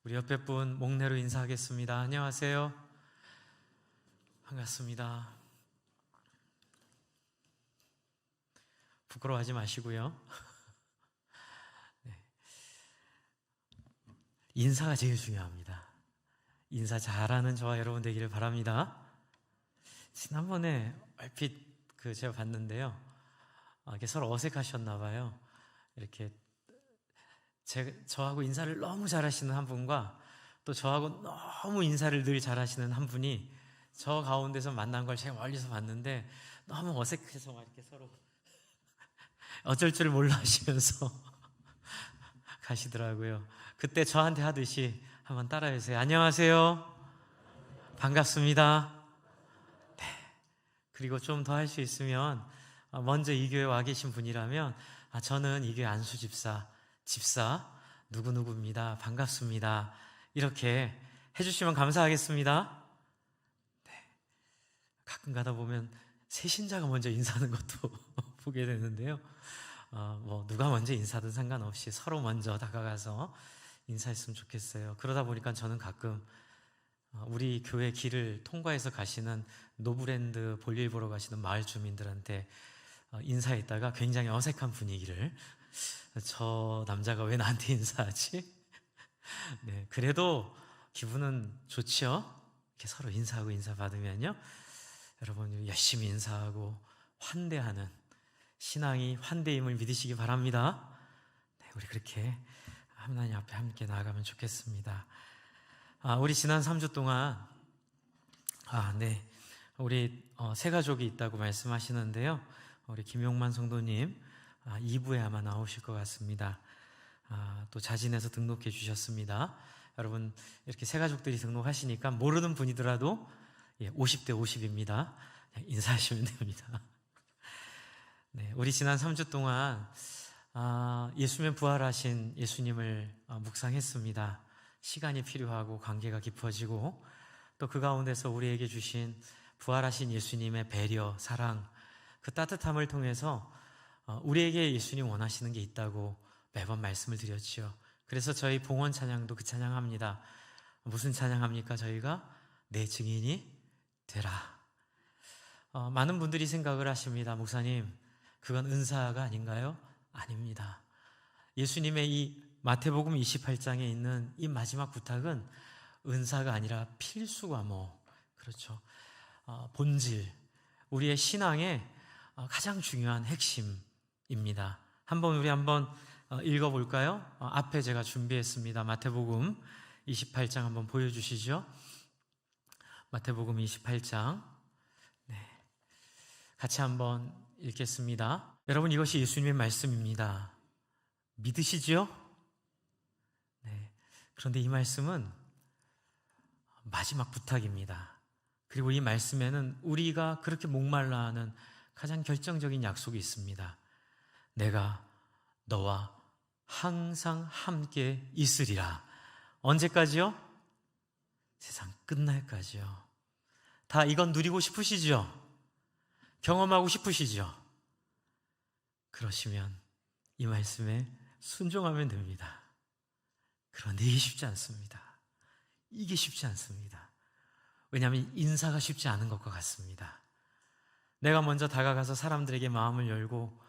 우리 옆에 분 목례로 인사하겠습니다. 안녕하세요. 반갑습니다. 부끄러워하지 마시고요. 네. 인사가 제일 중요합니다. 인사 잘하는 저와 여러분 되기를 바랍니다. 지난번에 얼핏 제가 봤는데요. 이렇게 서로 어색하셨나 봐요. 이렇게 저하고 인사를 너무 잘하시는 한 분과 또 저하고 너무 인사를 늘 잘하시는 한 분이 저 가운데서 만난 걸 제가 멀리서 봤는데 너무 어색해서 막 이렇게 서로 어쩔 줄 몰라 하시면서 가시더라고요. 그때 저한테 하듯이 한번 따라해 주세요. 안녕하세요. 반갑습니다. 네. 그리고 좀 더 할 수 있으면 먼저 이 교회 와 계신 분이라면 저는 이 교회 안수 집사 누구누구입니다. 반갑습니다. 이렇게 해주시면 감사하겠습니다. 네. 가끔 가다 보면 새신자가 먼저 인사하는 것도 보게 되는데요. 누가 먼저 인사든 상관없이 서로 먼저 다가가서 인사했으면 좋겠어요. 그러다 보니까 저는 가끔 우리 교회 길을 통과해서 가시는 노브랜드 볼일 보러 가시는 마을 주민들한테 인사했다가 굉장히 어색한 분위기를 저 남자가 왜 나한테 인사하지? 네, 그래도 기분은 좋죠. 이렇게 서로 인사하고 인사 받으면요, 여러분 열심히 인사하고 환대하는 신앙이 환대임을 믿으시기 바랍니다. 네, 우리 그렇게 하나님 앞에 함께 나아가면 좋겠습니다. 우리 지난 3주 동안 네, 우리 세 가족이 있다고 말씀하시는데요. 우리 김용만 성도님 2부에 아마 나오실 것 같습니다. 또 자진해서 등록해 주셨습니다. 여러분 이렇게 세 가족들이 등록하시니까 모르는 분이더라도 50대 50입니다. 인사하시면 됩니다. 네, 우리 지난 3주 동안 예수님 부활하신 예수님을 묵상했습니다. 시간이 필요하고 관계가 깊어지고 또 그 가운데서 우리에게 주신 부활하신 예수님의 배려, 사랑, 그 따뜻함을 통해서 우리에게 예수님 원하시는 게 있다고 매번 말씀을 드렸죠. 그래서 저희 봉헌 찬양도 그 찬양합니다. 무슨 찬양합니까? 저희가 내 증인이 되라. 많은 분들이 생각을 하십니다. 목사님, 그건 은사가 아닌가요? 아닙니다. 예수님의 이 마태복음 28장에 있는 이 마지막 부탁은 은사가 아니라 필수 과목, 그렇죠. 본질, 우리의 신앙의 가장 중요한 핵심입니다. 우리 한번 읽어볼까요? 앞에 제가 준비했습니다. 마태복음 28장 한번 보여주시죠. 마태복음 28장. 네. 같이 한번 읽겠습니다. 여러분, 이것이 예수님의 말씀입니다. 믿으시죠? 네. 그런데 이 말씀은 마지막 부탁입니다. 그리고 이 말씀에는 우리가 그렇게 목말라 하는 가장 결정적인 약속이 있습니다. 내가 너와 항상 함께 있으리라. 언제까지요? 세상 끝날까지요. 다 이건 누리고 싶으시죠? 경험하고 싶으시죠? 그러시면 이 말씀에 순종하면 됩니다. 그런데 이게 쉽지 않습니다. 이게 쉽지 않습니다. 왜냐하면 인사가 쉽지 않은 것과 같습니다. 내가 먼저 다가가서 사람들에게 마음을 열고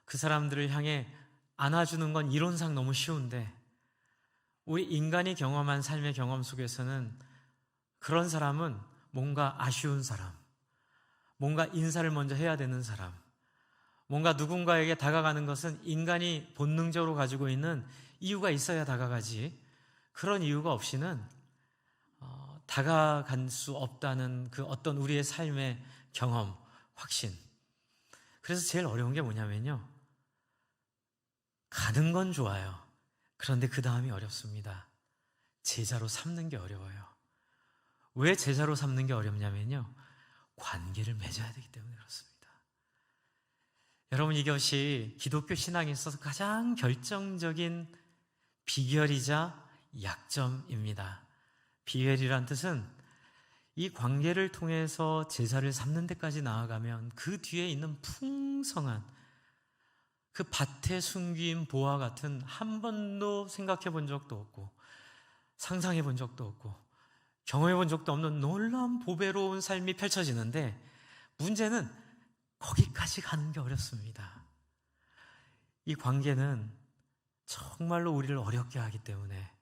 그 사람들을 향해 안아주는 건 이론상 너무 쉬운데 우리 인간이 경험한 삶의 경험 속에서는 그런 사람은 뭔가 아쉬운 사람, 뭔가 인사를 먼저 해야 되는 사람, 뭔가 누군가에게 다가가는 것은 인간이 본능적으로 가지고 있는 이유가 있어야 다가가지, 그런 이유가 없이는 다가갈 수 없다는 그 어떤 우리의 삶의 경험, 확신. 그래서 제일 어려운 게 뭐냐면요, 가는 건 좋아요. 그런데 그 다음이 어렵습니다. 제자로 삼는 게 어려워요. 왜 제자로 삼는 게 어렵냐면요, 관계를 맺어야 되기 때문에 그렇습니다. 여러분, 이것이 기독교 신앙에 있어서 가장 결정적인 비결이자 약점입니다. 비결이란 뜻은 이 관계를 통해서 제자를 삼는 데까지 나아가면 그 뒤에 있는 풍성한 그 밭에 숨긴 보화 같은 한 번도 생각해 본 적도 없고 상상해 본 적도 없고 경험해 본 적도 없는 놀라운 보배로운 삶이 펼쳐지는데 문제는 거기까지 가는 게 어렵습니다. 이 관계는 정말로 우리를 어렵게 하기 때문에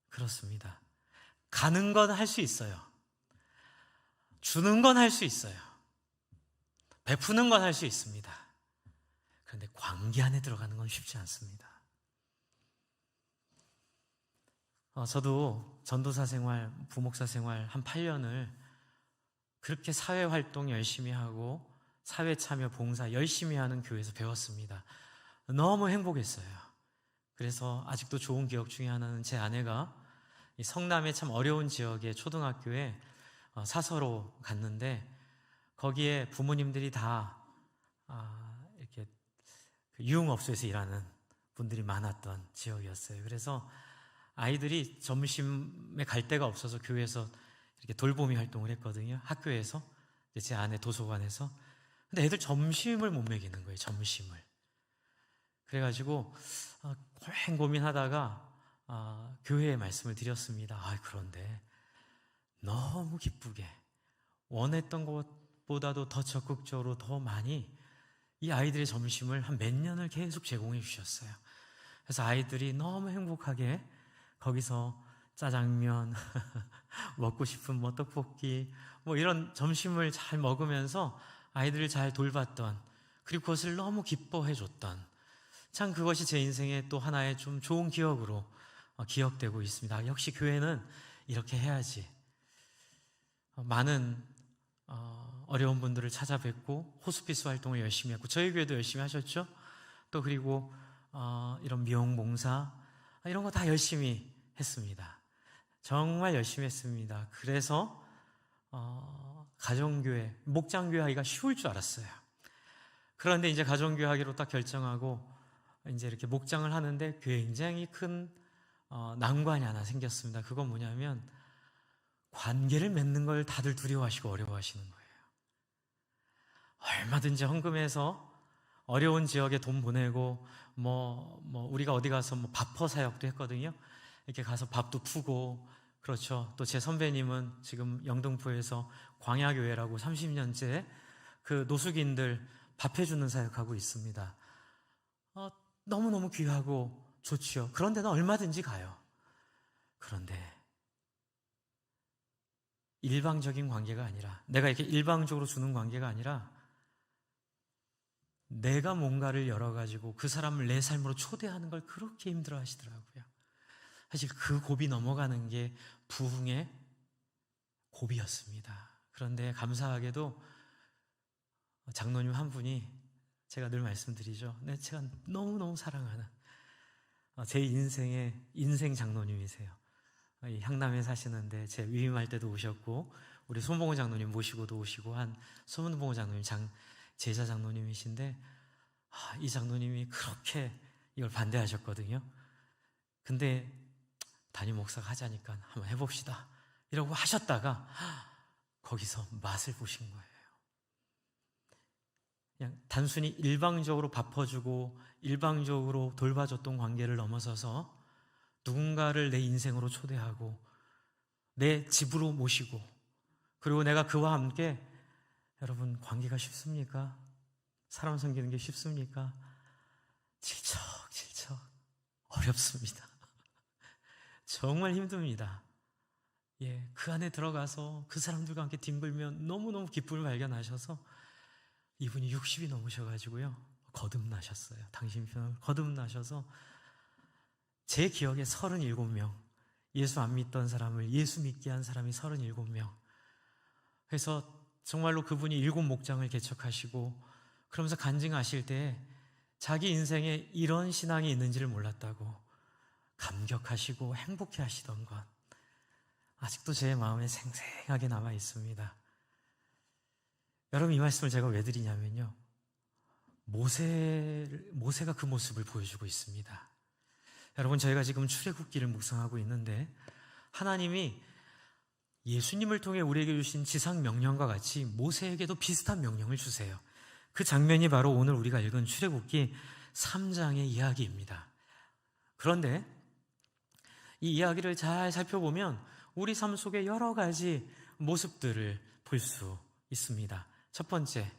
그렇습니다. 가는 건 할 수 있어요. 주는 건 할 수 있어요. 베푸는 건 할 수 있습니다. 그런데 관계 안에 들어가는 건 쉽지 않습니다. 저도 전도사 생활, 부목사 생활 한 8년을 그렇게 사회활동 열심히 하고 사회 참여, 봉사 열심히 하는 교회에서 배웠습니다. 너무 행복했어요. 그래서 아직도 좋은 기억 중에 하나는 제 아내가 이 성남의 참 어려운 지역의 초등학교에 사서로 갔는데 거기에 부모님들이 다 이렇게 유흥업소에서 일하는 분들이 많았던 지역이었어요. 그래서 아이들이 점심에 갈 데가 없어서 교회에서 이렇게 돌보미 활동을 했거든요. 학교에서, 제 아내 도서관에서. 근데 애들 점심을 못 먹이는 거예요. 점심을. 그래가지고 고민 고민하다가 교회에 말씀을 드렸습니다. 그런데 너무 기쁘게 원했던 것보다도 더 적극적으로 더 많이 이 아이들의 점심을 한 몇 년을 계속 제공해 주셨어요. 그래서 아이들이 너무 행복하게 거기서 짜장면, 먹고 싶은 뭐 떡볶이, 뭐 이런 점심을 잘 먹으면서 아이들을 잘 돌봤던, 그리고 그것을 너무 기뻐해 줬던, 참 그것이 제 인생의 또 하나의 좀 좋은 기억으로 기억되고 있습니다. 역시 교회는 이렇게 해야지. 많은 어려운 분들을 찾아뵙고 호스피스 활동을 열심히 했고 저희 교회도 열심히 하셨죠. 또 그리고 이런 미용봉사 이런 거 다 열심히 했습니다. 정말 열심히 했습니다. 그래서 가정교회, 목장교회 하기가 쉬울 줄 알았어요. 그런데 이제 가정교회 하기로 딱 결정하고 이제 이렇게 목장을 하는데 굉장히 큰 난관이 하나 생겼습니다. 그건 뭐냐면 관계를 맺는 걸 다들 두려워하시고 어려워하시는 거예요. 얼마든지 헌금해서 어려운 지역에 돈 보내고 뭐 우리가 어디 가서 뭐 밥퍼 사역도 했거든요. 이렇게 가서 밥도 푸고, 그렇죠. 또 제 선배님은 지금 영등포에서 광야교회라고 30년째 그 노숙인들 밥 해주는 사역하고 있습니다. 너무너무 귀하고 좋지요. 그런 데는 얼마든지 가요. 그런데 일방적인 관계가 아니라, 내가 이렇게 일방적으로 주는 관계가 아니라 내가 뭔가를 열어가지고 그 사람을 내 삶으로 초대하는 걸 그렇게 힘들어 하시더라고요. 사실 그 고비 넘어가는 게 부흥의 고비였습니다. 그런데 감사하게도 장로님 한 분이, 제가 늘 말씀드리죠. 제가 너무너무 사랑하는 제 인생의 인생 장로님이세요. 향남에 사시는데 제 위임할 때도 오셨고, 우리 손봉호 장로님 모시고도 오시고 한 손봉호 장로님 제자 장로님이신데, 이 장로님이 그렇게 이걸 반대하셨거든요. 근데 담임 목사가 하자니까 한번 해봅시다 이러고 하셨다가 거기서 맛을 보신 거예요. 그냥 단순히 일방적으로 밥 퍼주고 일방적으로 돌봐줬던 관계를 넘어서서 누군가를 내 인생으로 초대하고 내 집으로 모시고, 그리고 내가 그와 함께, 여러분 관계가 쉽습니까? 사람 섬기는 게 쉽습니까? 질척질척 어렵습니다. 정말 힘듭니다. 그 안에 들어가서 그 사람들과 함께 뒹굴면 너무너무 기쁨을 발견하셔서 이분이 60이 넘으셔가지고요 거듭나셨어요. 당신 편을 거듭나셔서 제 기억에 37명, 예수 안 믿던 사람을 예수 믿게 한 사람이 37명. 그래서 정말로 그분이 7 목장을 개척하시고 그러면서 간증하실 때 자기 인생에 이런 신앙이 있는지를 몰랐다고 감격하시고 행복해 하시던 것, 아직도 제 마음에 생생하게 남아 있습니다. 여러분, 이 말씀을 제가 왜 드리냐면요, 모세가 그 모습을 보여주고 있습니다. 여러분, 저희가 지금 출애굽기를 묵상하고 있는데 하나님이 예수님을 통해 우리에게 주신 지상 명령과 같이 모세에게도 비슷한 명령을 주세요. 그 장면이 바로 오늘 우리가 읽은 출애굽기 3장의 이야기입니다. 그런데 이 이야기를 잘 살펴보면 우리 삶 속에 여러 가지 모습들을 볼 수 있습니다. 첫 번째,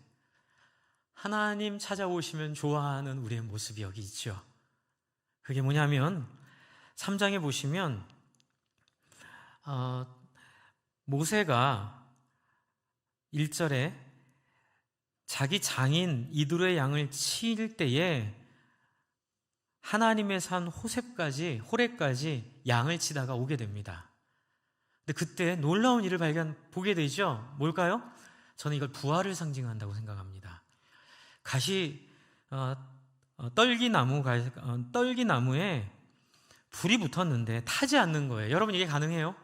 하나님 찾아오시면 좋아하는 우리의 모습이 여기 있죠. 그게 뭐냐면 3장에 보시면 모세가 1절에 자기 장인 이드로의 양을 치일 때에 하나님의 산 호렙까지 양을 치다가 오게 됩니다. 근데 그때 놀라운 일을 보게 되죠. 뭘까요? 저는 이걸 부활을 상징한다고 생각합니다. 떨기나무에 불이 붙었는데 타지 않는 거예요. 여러분, 이게 가능해요?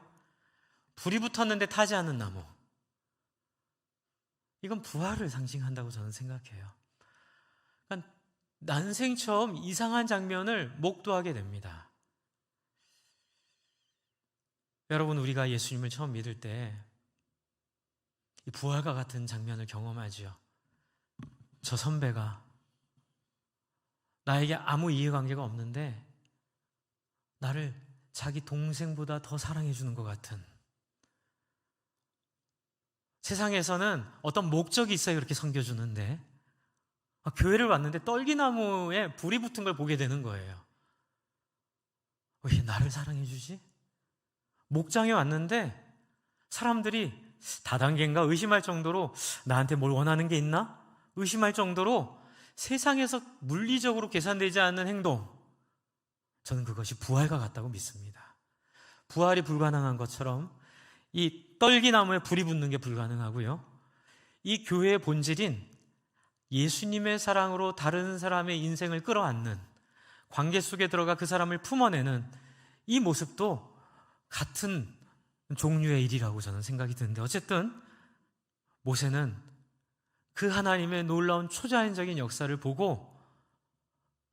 불이 붙었는데 타지 않는 나무. 이건 부활을 상징한다고 저는 생각해요. 그러니까 난생 처음 이상한 장면을 목도하게 됩니다. 여러분, 우리가 예수님을 처음 믿을 때 이 부활과 같은 장면을 경험하죠. 저 선배가 나에게 아무 이해관계가 없는데 나를 자기 동생보다 더 사랑해 주는 것 같은, 세상에서는 어떤 목적이 있어야 그렇게 섬겨주는데 교회를 왔는데 떨기나무에 불이 붙은 걸 보게 되는 거예요. 왜 나를 사랑해 주지? 목장에 왔는데 사람들이 다단계인가 의심할 정도로 나한테 뭘 원하는 게 있나? 의심할 정도로 세상에서 물리적으로 계산되지 않는 행동, 저는 그것이 부활과 같다고 믿습니다. 부활이 불가능한 것처럼 이 떨기나무에 불이 붙는 게 불가능하고요, 이 교회의 본질인 예수님의 사랑으로 다른 사람의 인생을 끌어안는, 관계 속에 들어가 그 사람을 품어내는 이 모습도 같은 종류의 일이라고 저는 생각이 드는데, 어쨌든 모세는 그 하나님의 놀라운 초자연적인 역사를 보고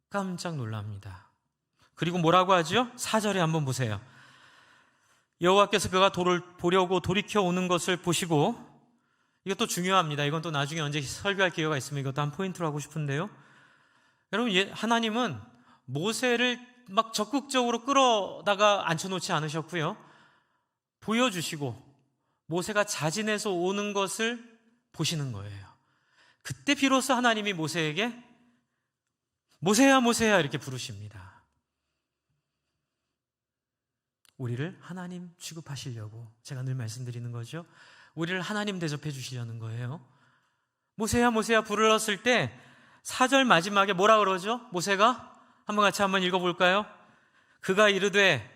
깜짝 놀랍니다. 그리고 뭐라고 하죠? 4절에 한번 보세요. 여호와께서 그가 보려고 돌이켜 오는 것을 보시고, 이것도 중요합니다. 이건 또 나중에 언제 설교할 기회가 있으면 이것도 한 포인트로 하고 싶은데요, 여러분, 하나님은 모세를 막 적극적으로 끌어다가 앉혀놓지 않으셨고요, 보여주시고 모세가 자진해서 오는 것을 보시는 거예요. 그때 비로소 하나님이 모세에게 모세야 모세야 이렇게 부르십니다. 우리를 하나님 취급하시려고, 제가 늘 말씀드리는 거죠, 우리를 하나님 대접해 주시려는 거예요. 모세야 모세야 불렀을 때 4절 마지막에 뭐라 그러죠? 모세가 한번 읽어볼까요? 그가 이르되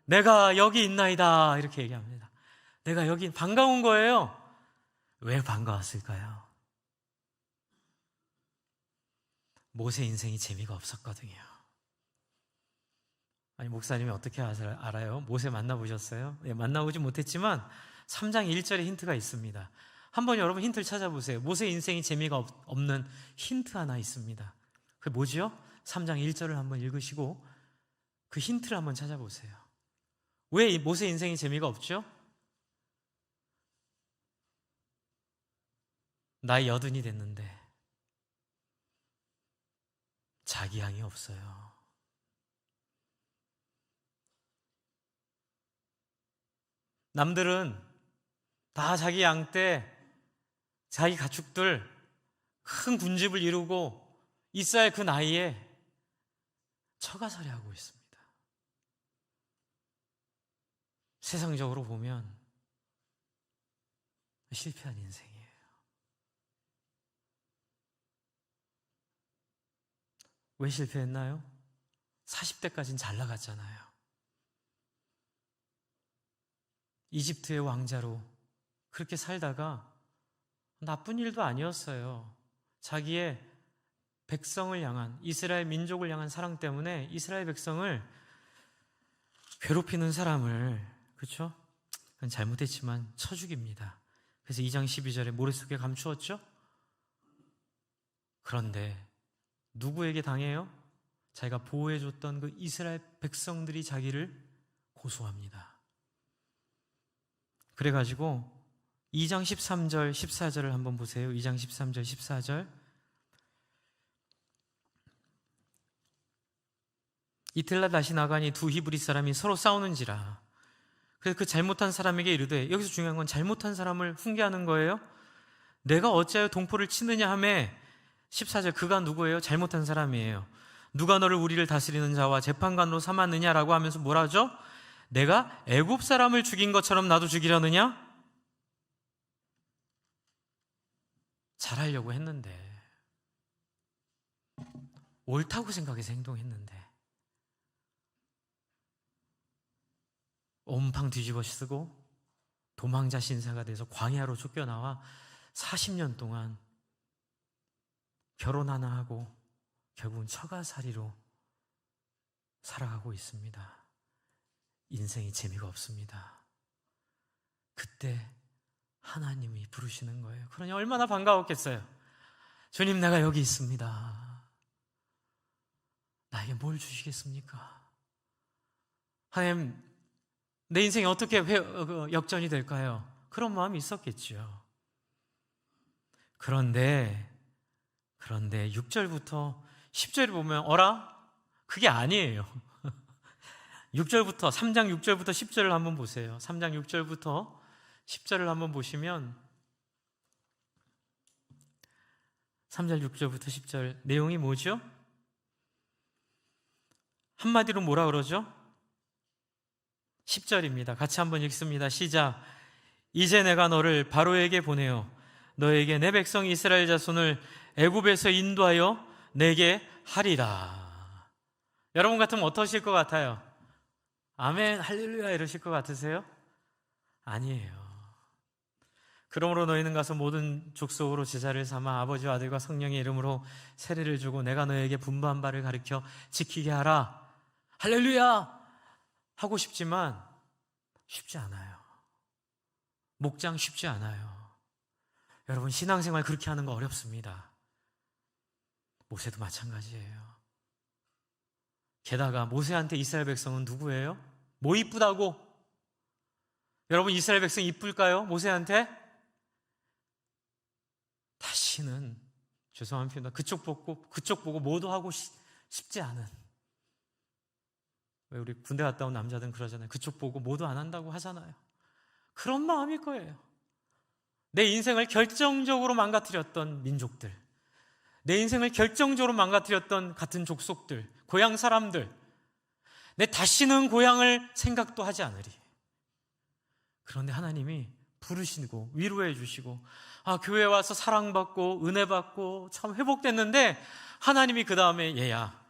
내가 여기 있나이다 이렇게 얘기합니다. 내가 여기, 반가운 거예요. 왜 반가웠을까요? 모세 인생이 재미가 없었거든요. 아니, 목사님이 어떻게 알아요? 모세 만나보셨어요? 네, 만나보지 못했지만 3장 1절에 힌트가 있습니다. 한번 여러분 힌트를 찾아보세요. 모세 인생이 재미가 없는 힌트 하나 있습니다. 그게 뭐지요? 3장 1절을 한번 읽으시고 그 힌트를 한번 찾아보세요. 왜 모세 인생이 재미가 없죠? 나이 80이 됐는데 자기 양이 없어요. 남들은 다 자기 양 때 자기 가축들 큰 군집을 이루고 있어야 할 그 나이에 처가살이 하고 있습니다. 세상적으로 보면 실패한 인생이에요. 왜 실패했나요? 40대까지는 잘 나갔잖아요. 이집트의 왕자로 그렇게 살다가 나쁜 일도 아니었어요. 자기의 백성을 향한, 이스라엘 민족을 향한 사랑 때문에 이스라엘 백성을 괴롭히는 사람을, 그렇죠? 그건 잘못했지만 쳐 죽입니다. 그래서 2장 12절에 모래속에 감추었죠? 그런데 누구에게 당해요? 자기가 보호해줬던 그 이스라엘 백성들이 자기를 고소합니다. 그래가지고 2장 13절 14절을 한번 보세요. 2장 13절 14절 이틀날 다시 나가니 두 히브리 사람이 서로 싸우는지라. 그래서 그 잘못한 사람에게 이르되, 여기서 중요한 건 잘못한 사람을 훈계하는 거예요. 내가 어찌하여 동포를 치느냐 하매 14절, 그가 누구예요? 잘못한 사람이에요. 누가 너를 우리를 다스리는 자와 재판관으로 삼았느냐라고 하면서 뭐라 하죠? 내가 애굽 사람을 죽인 것처럼 나도 죽이려느냐? 잘하려고 했는데, 옳다고 생각해서 행동했는데 온팡 뒤집어 쓰고 도망자 신세가 돼서 광야로 쫓겨나와 40년 동안 결혼 하나 하고 결국은 처가살이로 살아가고 있습니다. 인생이 재미가 없습니다. 그때 하나님이 부르시는 거예요. 그러니 얼마나 반가웠겠어요. 주님, 내가 여기 있습니다. 나에게 뭘 주시겠습니까? 하나님, 내 인생이 어떻게 역전이 될까요? 그런 마음이 있었겠죠. 그런데 6절부터 10절을 보면 어라? 그게 아니에요. 6절부터 3장 6절부터 10절을 한번 보세요. 3장 6절부터 10절을 한번 보시면 3절 6절부터 10절 내용이 뭐죠? 한마디로 뭐라 그러죠? 10절입니다. 같이 한번 읽습니다. 시작. 이제 내가 너를 바로에게 보내어 너에게 내 백성 이스라엘 자손을 애굽에서 인도하여 내게 하리라. 여러분 같으면 어떠실 것 같아요? 아멘, 할렐루야 이러실 것 같으세요? 아니에요. 그러므로 너희는 가서 모든 족속으로 제자를 삼아 아버지와 아들과 성령의 이름으로 세례를 주고 내가 너에게 분부한 바를 가르쳐 지키게 하라. 할렐루야! 하고 싶지만 쉽지 않아요. 목장 쉽지 않아요. 여러분, 신앙생활 그렇게 하는 거 어렵습니다. 모세도 마찬가지예요. 게다가 모세한테 이스라엘 백성은 누구예요? 뭐 이쁘다고? 여러분, 이스라엘 백성 이쁠까요? 모세한테? 다시는, 죄송한 표현, 그쪽 보고 뭐도 하고 싶지 않은, 왜 우리 군대 갔다 온 남자들은 그러잖아요. 그쪽 보고 뭐도 안 한다고 하잖아요. 그런 마음일 거예요. 내 인생을 결정적으로 망가뜨렸던 민족들, 내 인생을 결정적으로 망가뜨렸던 같은 족속들, 고향 사람들, 내 다시는 고향을 생각도 하지 않으리. 그런데 하나님이 부르시고 위로해 주시고, 교회에 와서 사랑받고 은혜받고 참 회복됐는데, 하나님이 그 다음에 얘야,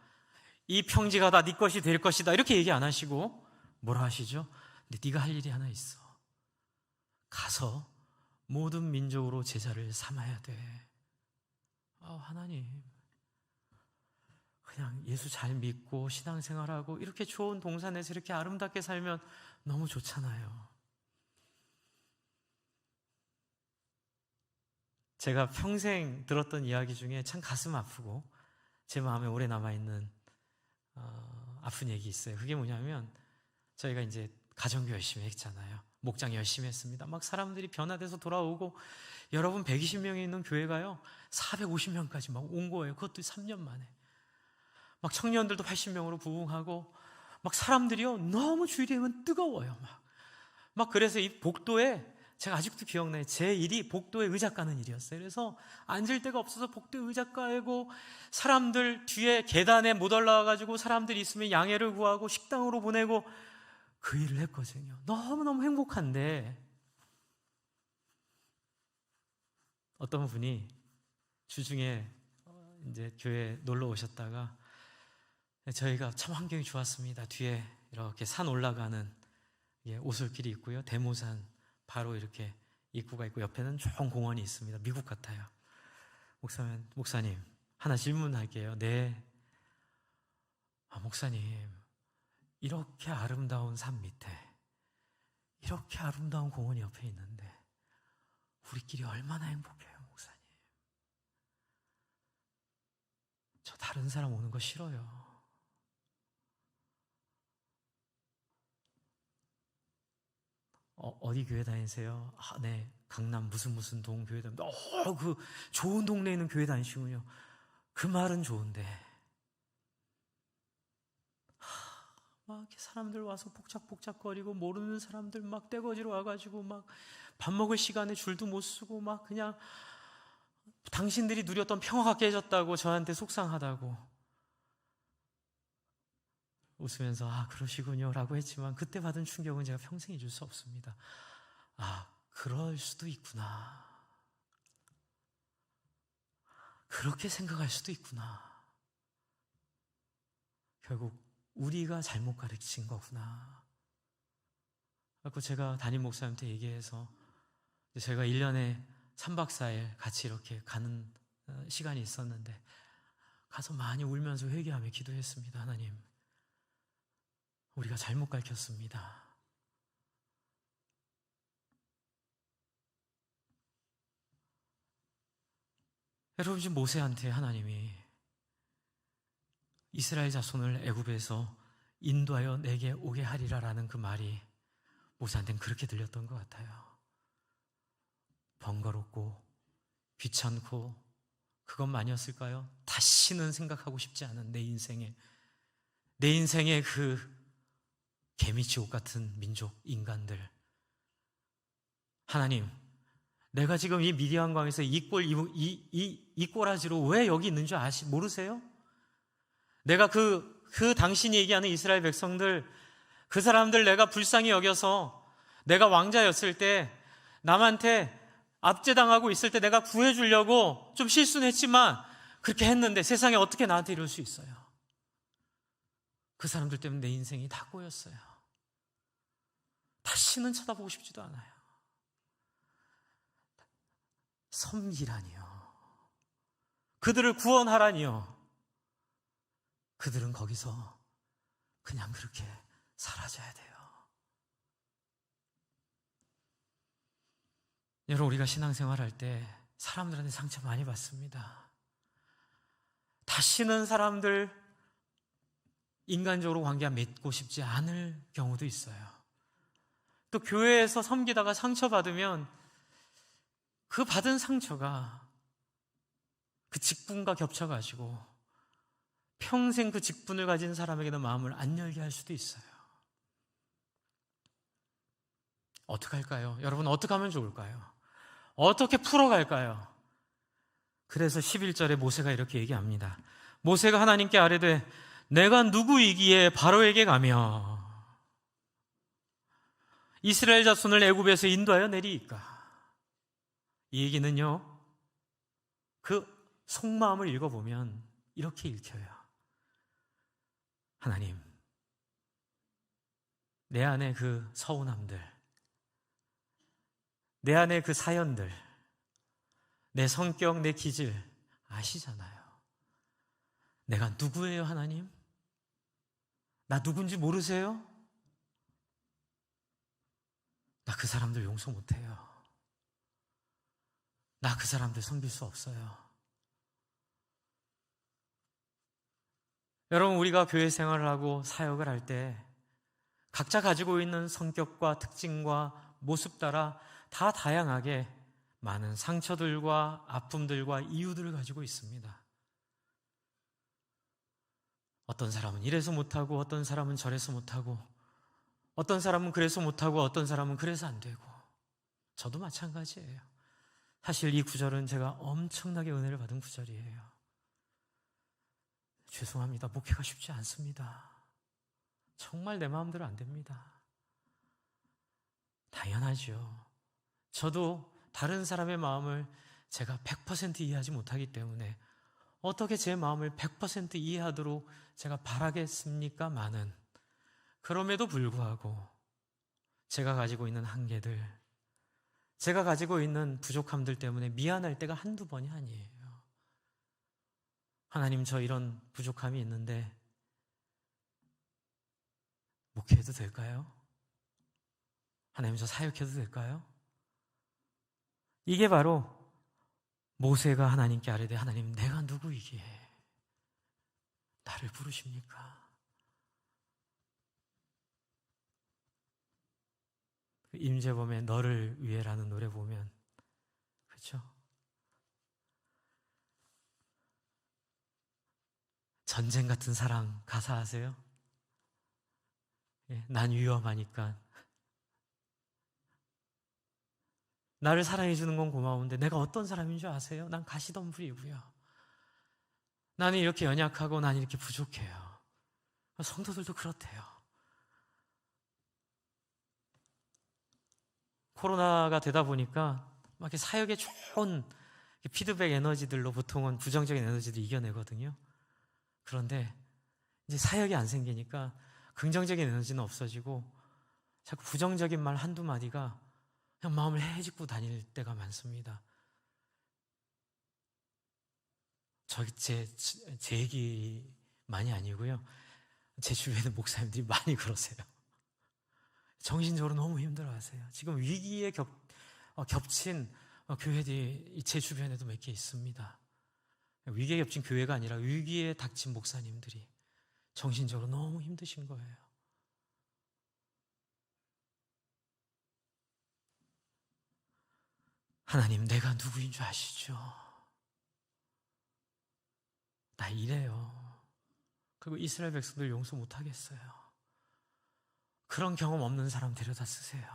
이 평지가 다 네 것이 될 것이다 이렇게 얘기 안 하시고 뭐라 하시죠? 근데 네가 할 일이 하나 있어. 가서 모든 민족으로 제자를 삼아야 돼. 하나님, 그냥 예수 잘 믿고 신앙생활하고 이렇게 좋은 동산에서 이렇게 아름답게 살면 너무 좋잖아요. 제가 평생 들었던 이야기 중에 참 가슴 아프고 제 마음에 오래 남아있는 아픈 얘기 있어요. 그게 뭐냐면, 저희가 이제 가정교 열심히 했잖아요. 목장 열심히 했습니다. 막 사람들이 변화돼서 돌아오고, 여러분 120명이 있는 교회가요 450명까지 막 온 거예요. 그것도 3년 만에. 막 청년들도 80명으로 부흥하고, 막 사람들이요 너무 주일이 되면 뜨거워요. 막 그래서 이 복도에, 제가 아직도 기억나요. 제 일이 복도에 의자 까는 일이었어요. 그래서 앉을 데가 없어서 복도에 의자 까고, 사람들 뒤에 계단에 못 올라와가지고 사람들이 있으면 양해를 구하고 식당으로 보내고, 그 일을 했거든요. 너무너무 행복한데, 어떤 분이 주중에 이제 교회 놀러 오셨다가, 저희가 참 환경이 좋았습니다. 뒤에 이렇게 산 올라가는 오솔길이 있고요. 대모산 바로 이렇게 입구가 있고, 옆에는 좋은 공원이 있습니다. 미국 같아요. 목사님, 하나 질문할게요. 네. 목사님, 이렇게 아름다운 산 밑에 이렇게 아름다운 공원이 옆에 있는데 우리끼리 얼마나 행복해요, 목사님. 저 다른 사람 오는 거 싫어요. 어디 교회 다니세요? 네, 강남 무슨 동 교회 다닙니다. 그 좋은 동네에 있는 교회 다니시군요. 그 말은 좋은데, 막 이렇게 사람들 와서 복작복작거리고 모르는 사람들 막 떼거지로 와가지고 막 밥 먹을 시간에 줄도 못 서고 막 그냥 당신들이 누렸던 평화가 깨졌다고 저한테 속상하다고 웃으면서 그러시군요 라고 했지만 그때 받은 충격은 제가 평생 잊을 수 없습니다. 그럴 수도 있구나. 그렇게 생각할 수도 있구나. 결국 우리가 잘못 가르친 거구나. 그래서 제가 담임 목사님한테 얘기해서 제가 1년에 3박 4일 같이 이렇게 가는 시간이 있었는데 가서 많이 울면서 회개하며 기도했습니다. 하나님, 우리가 잘못 가르쳤습니다. 여러분, 지금 모세한테 하나님이 이스라엘 자손을 애굽에서 인도하여 내게 오게 하리라라는 그 말이 모세한테는 그렇게 들렸던 것 같아요. 번거롭고 귀찮고 그것만이었을까요? 다시는 생각하고 싶지 않은 내 인생의 그 개미지옥 같은 민족, 인간들. 하나님, 내가 지금 이 미디안강에서 이 꼬라지로 왜 여기 있는 줄 모르세요? 내가 그 당신이 얘기하는 이스라엘 백성들, 그 사람들 내가 불쌍히 여겨서 내가 왕자였을 때 남한테 압제당하고 있을 때 내가 구해주려고 좀 실수는 했지만 그렇게 했는데 세상에 어떻게 나한테 이럴 수 있어요? 그 사람들 때문에 내 인생이 다 꼬였어요. 다시는 쳐다보고 싶지도 않아요. 섬기라니요. 그들을 구원하라니요. 그들은 거기서 그냥 그렇게 사라져야 돼요. 여러분, 우리가 신앙생활할 때 사람들한테 상처 많이 받습니다. 다시는 사람들 인간적으로 관계 맺고 싶지 않을 경우도 있어요. 또 교회에서 섬기다가 상처받으면 그 받은 상처가 그 직분과 겹쳐가지고 평생 그 직분을 가진 사람에게는 마음을 안 열게 할 수도 있어요. 어떻게 할까요? 여러분, 어떻게 하면 좋을까요? 어떻게 풀어갈까요? 그래서 11절에 모세가 이렇게 얘기합니다. 모세가 하나님께 아뢰되 내가 누구이기에 바로에게 가며 이스라엘 자손을 애굽에서 인도하여 내리이까. 이 얘기는요, 그 속마음을 읽어보면 이렇게 읽혀요. 하나님, 내 안에 그 서운함들, 내 안에 그 사연들, 내 성격, 내 기질 아시잖아요. 내가 누구예요, 하나님? 나 누군지 모르세요? 나 그 사람들 용서 못해요. 나 그 사람들 섬길 수 없어요. 여러분, 우리가 교회 생활을 하고 사역을 할 때 각자 가지고 있는 성격과 특징과 모습 따라 다 다양하게 많은 상처들과 아픔들과 이유들을 가지고 있습니다. 어떤 사람은 이래서 못하고 어떤 사람은 저래서 못하고 어떤 사람은 그래서 못하고 어떤 사람은 그래서 안 되고 저도 마찬가지예요. 사실 이 구절은 제가 엄청나게 은혜를 받은 구절이에요. 죄송합니다. 목회가 쉽지 않습니다. 정말 내 마음대로 안 됩니다. 당연하죠. 저도 다른 사람의 마음을 제가 100% 이해하지 못하기 때문에 어떻게 제 마음을 100% 이해하도록 제가 바라겠습니까? 많은. 그럼에도 불구하고 제가 가지고 있는 한계들, 제가 가지고 있는 부족함들 때문에 미안할 때가 한두 번이 아니에요. 하나님, 저 이런 부족함이 있는데 목회해도 될까요? 하나님, 저 사역해도 될까요? 이게 바로 모세가 하나님께 아뢰되 하나님, 내가 누구이기에 나를 부르십니까? 임재범의 너를 위해라는 노래 보면 그렇죠? 전쟁 같은 사랑 가사 아세요? 난 위험하니까. 나를 사랑해 주는 건 고마운데 내가 어떤 사람인 줄 아세요? 난 가시덤불이고요. 나는 이렇게 연약하고 난 이렇게 부족해요. 성도들도 그렇대요. 코로나가 되다 보니까 막 이렇게 사역에 좋은 피드백 에너지들로 보통은 부정적인 에너지도 이겨내거든요. 그런데 이제 사역이 안 생기니까 긍정적인 에너지는 없어지고 자꾸 부정적인 말 한두 마디가 그냥 마음을 헤집고 다닐 때가 많습니다. 제 얘기만이 아니고요. 제 주변의 목사님들이 많이 그러세요. 정신적으로 너무 힘들어하세요. 지금 위기에 겹친 교회들이 제 주변에도 몇 개 있습니다. 위기에 겹친 교회가 아니라 위기에 닥친 목사님들이 정신적으로 너무 힘드신 거예요. 하나님, 내가 누구인 줄 아시죠? 나 이래요. 그리고 이스라엘 백성들 용서 못하겠어요. 그런 경험 없는 사람 데려다 쓰세요.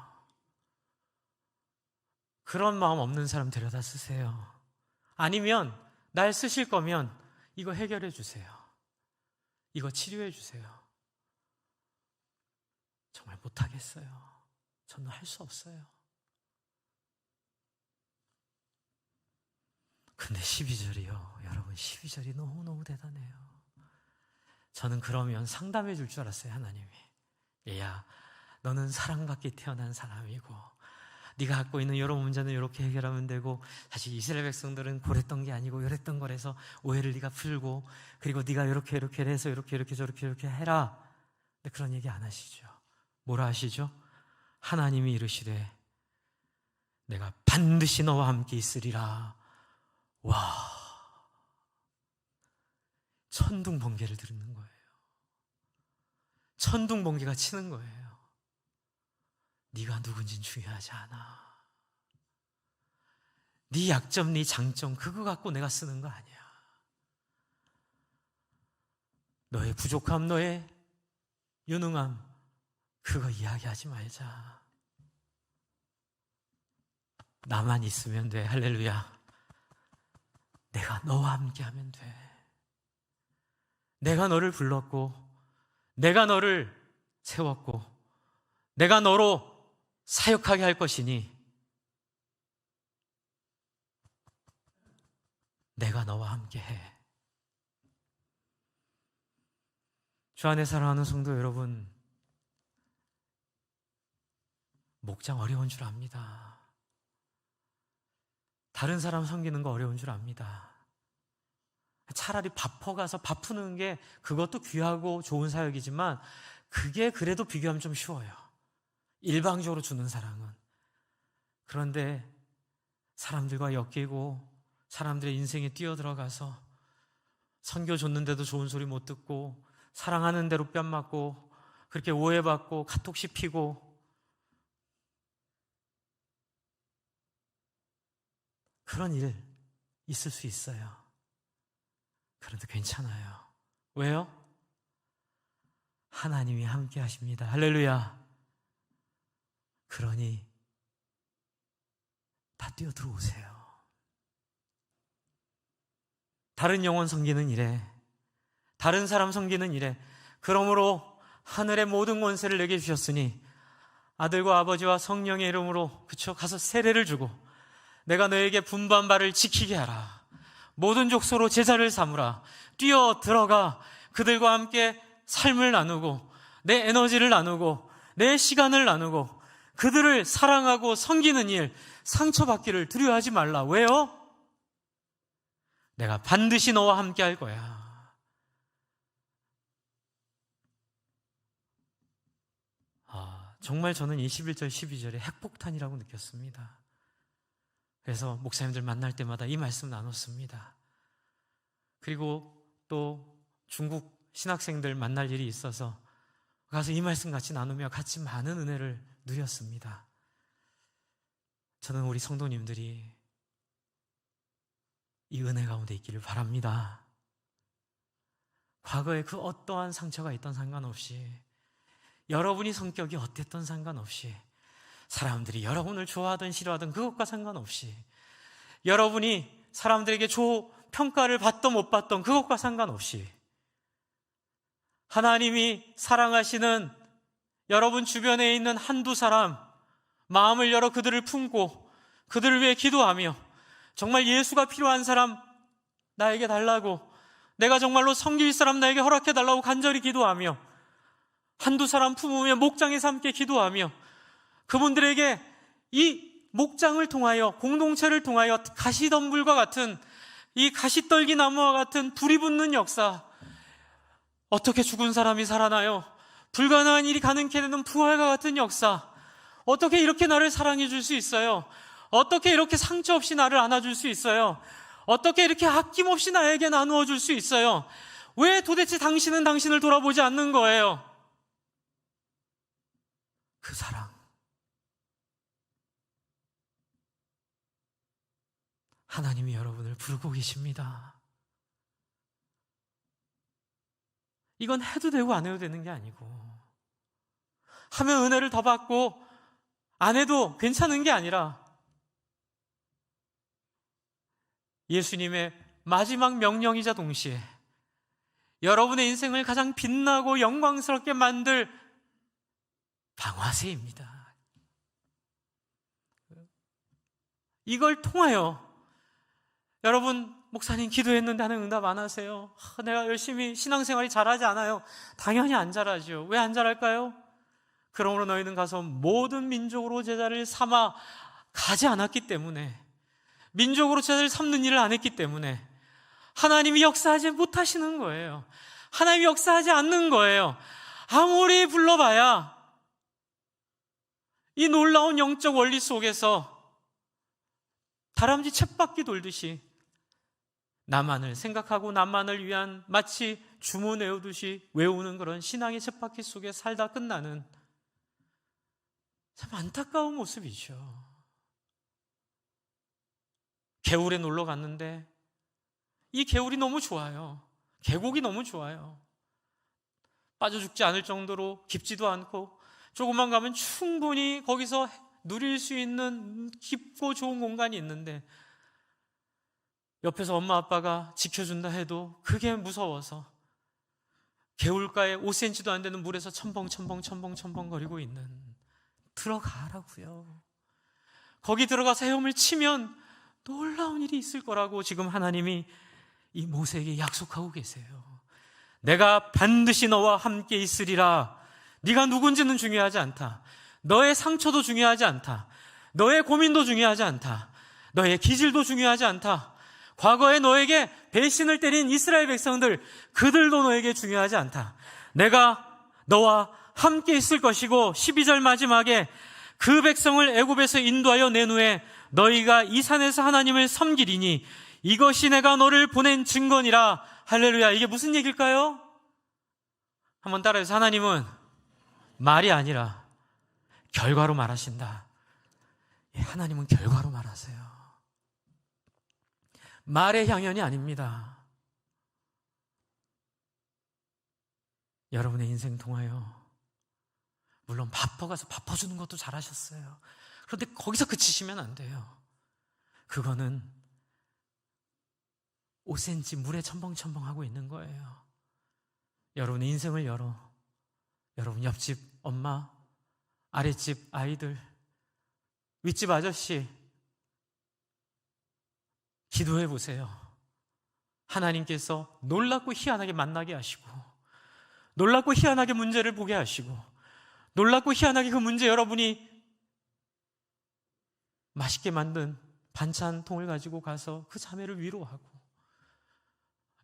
그런 마음 없는 사람 데려다 쓰세요. 아니면 날 쓰실 거면 이거 해결해 주세요. 이거 치료해 주세요. 정말 못하겠어요. 저는 할 수 없어요. 근데 12절이요. 여러분, 12절이 너무너무 대단해요. 저는 그러면 상담해 줄 줄 알았어요, 하나님이. 얘야, 너는 사랑받기 태어난 사람이고 네가 갖고 있는 여러 문제는 이렇게 해결하면 되고, 사실 이스라엘 백성들은 그랬던 게 아니고 이랬던 거라서 오해를 네가 풀고, 그리고 네가 이렇게 해서 이렇게 저렇게 해라. 근데 그런 얘기 안 하시죠. 뭐라 하시죠? 하나님이 이르시되 내가 반드시 너와 함께 있으리라. 와, 천둥 번개를 들는 거예요. 천둥 번개가 치는 거예요. 네가 누군진 중요하지 않아. 네 약점, 네 장점 그거 갖고 내가 쓰는 거 아니야. 너의 부족함, 너의 유능함 그거 이야기하지 말자. 나만 있으면 돼. 할렐루야. 내가 너와 함께 하면 돼. 내가 너를 불렀고, 내가 너를 세웠고, 내가 너로 사역하게 할 것이니 내가 너와 함께 해. 주 안에 사랑하는 성도 여러분, 목장 어려운 줄 압니다. 다른 사람 섬기는 거 어려운 줄 압니다. 차라리 밥 퍼가서 밥 푸는 게 그것도 귀하고 좋은 사역이지만 그게 그래도 비교하면 좀 쉬워요. 일방적으로 주는 사랑은. 그런데 사람들과 엮이고 사람들의 인생에 뛰어들어가서 선교 줬는데도 좋은 소리 못 듣고 사랑하는 대로 뺨 맞고 그렇게 오해받고 카톡 씹히고, 그런 일 있을 수 있어요. 그런데 괜찮아요. 왜요? 하나님이 함께 하십니다. 할렐루야. 그러니 다 뛰어들어오세요. 다른 영혼 섬기는 일에, 다른 사람 섬기는 일에, 그러므로 하늘의 모든 권세를 내게 주셨으니 아들과 아버지와 성령의 이름으로 가서 세례를 주고 내가 너에게 분부한 바를 지키게 하라. 모든 족속으로 제자를 삼으라. 뛰어 들어가 그들과 함께 삶을 나누고 내 에너지를 나누고 내 시간을 나누고 그들을 사랑하고 섬기는 일, 상처받기를 두려워하지 말라. 왜요? 내가 반드시 너와 함께 할 거야. 정말 저는 21절, 12절에 핵폭탄이라고 느꼈습니다. 그래서 목사님들 만날 때마다 이 말씀 나눴습니다. 그리고 또 중국 신학생들 만날 일이 있어서 가서 이 말씀 같이 나누며 같이 많은 은혜를 누렸습니다. 저는 우리 성도님들이 이 은혜 가운데 있기를 바랍니다. 과거에 그 어떠한 상처가 있던 상관없이 여러분이 성격이 어땠던 상관없이, 사람들이 여러분을 좋아하든 싫어하든 그것과 상관없이, 여러분이 사람들에게 평가를 받던 못 받던 그것과 상관없이, 하나님이 사랑하시는 여러분 주변에 있는 한두 사람, 마음을 열어 그들을 품고 그들을 위해 기도하며, 정말 예수가 필요한 사람 나에게 달라고, 내가 정말로 섬길 사람 나에게 허락해 달라고 간절히 기도하며, 한두 사람 품으며 목장에서 함께 기도하며, 그분들에게 이 목장을 통하여, 공동체를 통하여 가시덤불과 같은, 이 가시떨기 나무와 같은 불이 붙는 역사, 어떻게 죽은 사람이 살아나요? 불가능한 일이 가능케 되는 부활과 같은 역사, 어떻게 이렇게 나를 사랑해 줄 수 있어요? 어떻게 이렇게 상처 없이 나를 안아줄 수 있어요? 어떻게 이렇게 아낌없이 나에게 나누어 줄 수 있어요? 왜 도대체 당신은 당신을 돌아보지 않는 거예요? 그 사랑, 하나님이 여러분을 부르고 계십니다. 이건 해도 되고 안 해도 되는 게 아니고, 하면 은혜를 더 받고 안 해도 괜찮은 게 아니라, 예수님의 마지막 명령이자 동시에 여러분의 인생을 가장 빛나고 영광스럽게 만들 방화쇠입니다. 이걸 통하여 여러분, 목사님 기도했는데 하나님 응답 안 하세요. 내가 열심히 신앙생활이 잘하지 않아요. 당연히 안 잘하죠. 왜 안 잘할까요? 그러므로 너희는 가서 모든 민족으로 제자를 삼아 가지 않았기 때문에, 민족으로 제자를 삼는 일을 안 했기 때문에 하나님이 역사하지 못하시는 거예요. 하나님이 역사하지 않는 거예요. 아무리 불러봐야 이 놀라운 영적 원리 속에서 다람쥐 쳇바퀴 돌듯이 나만을 생각하고 나만을 위한, 마치 주문 외우듯이 외우는 그런 신앙의 쳇바퀴 속에 살다 끝나는 참 안타까운 모습이죠. 개울에 놀러 갔는데 이 개울이 너무 좋아요. 계곡이 너무 좋아요. 빠져 죽지 않을 정도로 깊지도 않고, 조금만 가면 충분히 거기서 누릴 수 있는 깊고 좋은 공간이 있는데, 옆에서 엄마 아빠가 지켜준다 해도 그게 무서워서 개울가에 5cm도 안 되는 물에서 첨벙 거리고 있는, 들어가라고요. 거기 들어가서 헤엄을 치면 놀라운 일이 있을 거라고 지금 하나님이 이 모세에게 약속하고 계세요. 내가 반드시 너와 함께 있으리라. 네가 누군지는 중요하지 않다. 너의 상처도 중요하지 않다. 너의 고민도 중요하지 않다. 너의 기질도 중요하지 않다. 과거에 너에게 배신을 때린 이스라엘 백성들, 그들도 너에게 중요하지 않다. 내가 너와 함께 있을 것이고, 12절 마지막에 그 백성을 애굽에서 인도하여 낸 후에 너희가 이 산에서 하나님을 섬기리니 이것이 내가 너를 보낸 증거니라. 할렐루야. 이게 무슨 얘기일까요? 한번 따라해서, 하나님은 말이 아니라 결과로 말하신다. 하나님은 결과로 말하세요. 말의 향연이 아닙니다. 여러분의 인생 통하여, 물론 바빠가서 바빠주는 것도 잘하셨어요. 그런데 거기서 그치시면 안 돼요. 그거는 5cm 물에 첨벙첨벙하고 있는 거예요. 여러분의 인생을 열어, 여러분 옆집 엄마, 아랫집 아이들, 윗집 아저씨, 기도해 보세요. 하나님께서 놀랍고 희한하게 만나게 하시고, 놀랍고 희한하게 문제를 보게 하시고, 놀랍고 희한하게 그 문제 여러분이 맛있게 만든 반찬통을 가지고 가서 그 자매를 위로하고,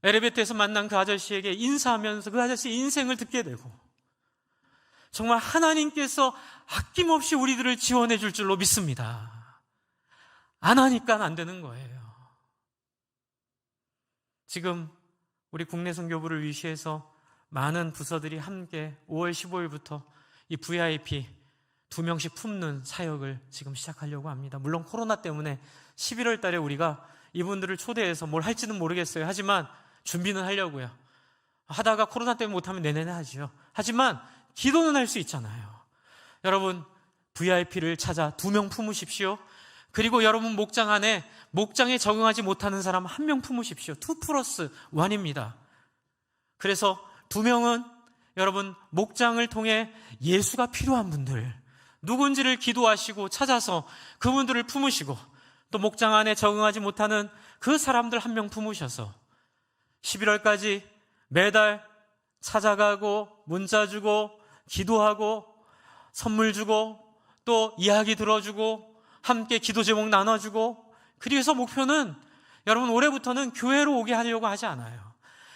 엘리베이터에서 만난 그 아저씨에게 인사하면서 그 아저씨의 인생을 듣게 되고, 정말 하나님께서 아낌없이 우리들을 지원해 줄 줄로 믿습니다. 안 하니까 안 되는 거예요. 지금 우리 국내 선교부를 위시해서 많은 부서들이 함께 5월 15일부터 이 VIP 2명씩 품는 사역을 지금 시작하려고 합니다. 물론 코로나 때문에 11월 달에 우리가 이분들을 초대해서 뭘 할지는 모르겠어요. 하지만 준비는 하려고요. 하다가 코로나 때문에 못하면 내년에 하죠. 하지만 기도는 할 수 있잖아요. 여러분, VIP를 찾아 2명 품으십시오. 그리고 여러분 목장 안에 목장에 적응하지 못하는 사람 1명 품으십시오. 2+1입니다. 그래서 2명은 여러분 목장을 통해 예수가 필요한 분들, 누군지를 기도하시고 찾아서 그분들을 품으시고, 또 목장 안에 적응하지 못하는 그 사람들 1명 품으셔서 11월까지 매달 찾아가고 문자 주고 기도하고 선물 주고 또 이야기 들어주고 함께 기도 제목 나눠주고, 그래서 목표는 여러분 올해부터는 교회로 오게 하려고 하지 않아요.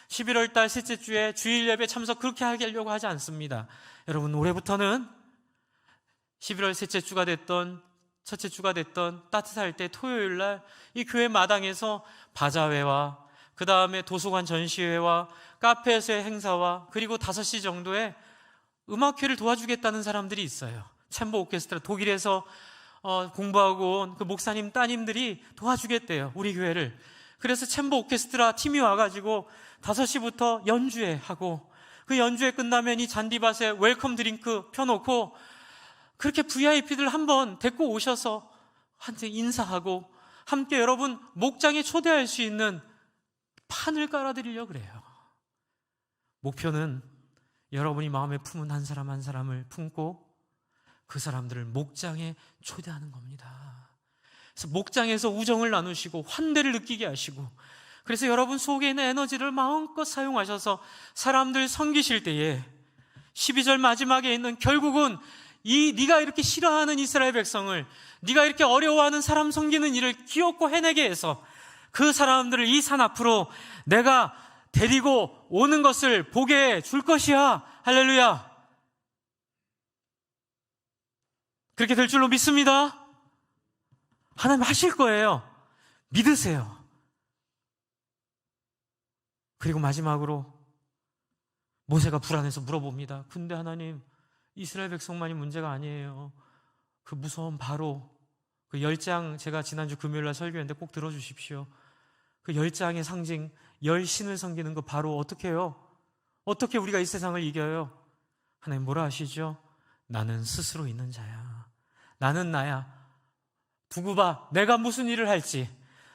11월 달 셋째 주에 주일 예배 참석 그렇게 하려고 하지 않습니다. 여러분 올해부터는 11월 셋째 주가 됐던 첫째 주가 됐던 따뜻할 때 토요일 날 이 교회 마당에서 바자회와 그 다음에 도서관 전시회와 카페에서의 행사와 그리고 5시 정도에 음악회를 도와주겠다는 사람들이 있어요. 챔버 오케스트라, 독일에서 공부하고 온 그 목사님 따님들이 도와주겠대요, 우리 교회를. 그래서 챔버 오케스트라 팀이 와가지고 5시부터 연주회 하고, 그 연주회 끝나면 이 잔디밭에 웰컴 드링크 펴놓고 그렇게 VIP들 한번 데리고 오셔서 한테 인사하고 함께 여러분 목장에 초대할 수 있는 판을 깔아드리려고 그래요. 목표는 여러분이 마음에 품은 한 사람 한 사람을 품고 그 사람들을 목장에 초대하는 겁니다. 그래서 목장에서 우정을 나누시고 환대를 느끼게 하시고, 그래서 여러분 속에 있는 에너지를 마음껏 사용하셔서 사람들 섬기실 때에 12절 마지막에 있는, 결국은 네가 이렇게 싫어하는 이스라엘 백성을, 네가 이렇게 어려워하는 사람 섬기는 일을 귀엽고 해내게 해서 그 사람들을 이 산 앞으로 내가 데리고 오는 것을 보게 줄 것이야. 할렐루야. 그렇게 될 줄로 믿습니다. 하나님 하실 거예요. 믿으세요. 그리고 마지막으로 모세가 불안해서 물어봅니다. 근데 하나님, 이스라엘 백성만이 문제가 아니에요. 그 무서운 바로, 그 10장 제가 지난주 금요일날 설교했는데 꼭 들어주십시오. 그 10장의 상징, 10신을 섬기는 거 바로 어떻게 해요? 어떻게 우리가 이 세상을 이겨요? 하나님 뭐라 하시죠? 나는 스스로 있는 자야. 나는 나야. 두고 봐. 내가 무슨 일을 할지,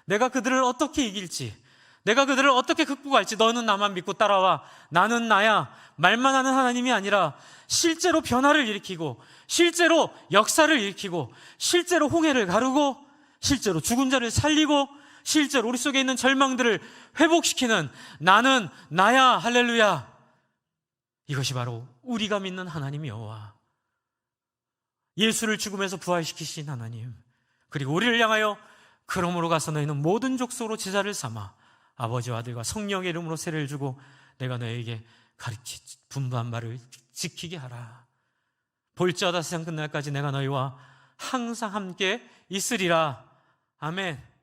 내가 그들을 어떻게 이길지, 내가 그들을 어떻게 극복할지 너는 나만 믿고 따라와. 나는 나야. 말만 하는 하나님이 아니라 실제로 변화를 일으키고, 실제로 역사를 일으키고, 실제로 홍해를 가르고, 실제로 죽은 자를 살리고, 실제로 우리 속에 있는 절망들을 회복시키는 나는 나야. 할렐루야. 이것이 바로 우리가 믿는 하나님 여호와, 예수를 죽음에서 부활시키신 하나님, 그리고 우리를 향하여 그러므로 가서 너희는 모든 족속으로 제자를 삼아 아버지와 아들과 성령의 이름으로 세례를 주고 내가 너에게 가르치 분부한 바를 지키게 하라. 볼지어다 세상 끝날까지 내가 너희와 항상 함께 있으리라. 아멘.